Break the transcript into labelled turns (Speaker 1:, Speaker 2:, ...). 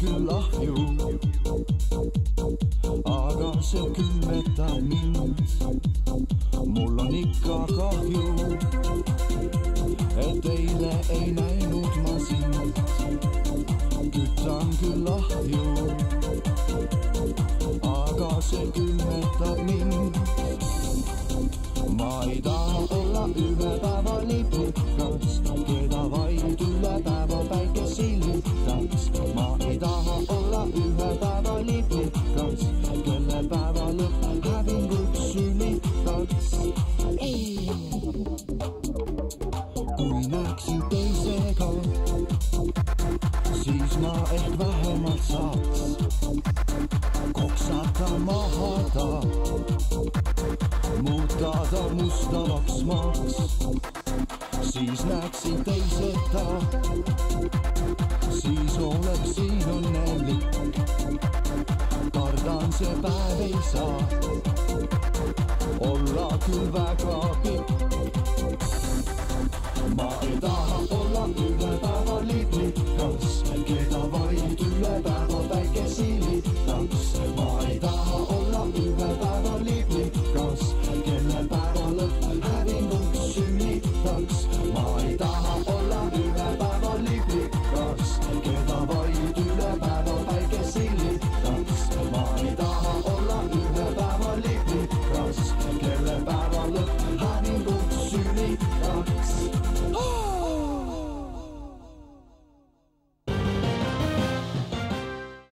Speaker 1: küll ahju, aga see külmetab mind. Mul on ikka kahju, et eile ei näinud ma sind. Kütan küll ahju, aga see külmetab mind. Ma ei taha olla ühe päeva lipukas, keda vaid üle päeva päike silitaks. Ma ei taha olla ühe päeva lipukas, kelle päeva lõpp hävingut sülitaks. Kui näeksin teisega, siis ma ehk vähemalt saaks koksata maha ta, muuta ta mustavaks maaks. Siis näeksin teiseta, siis oleksin õnnelik. Kardan see päev ei saa olla küll väga pikk.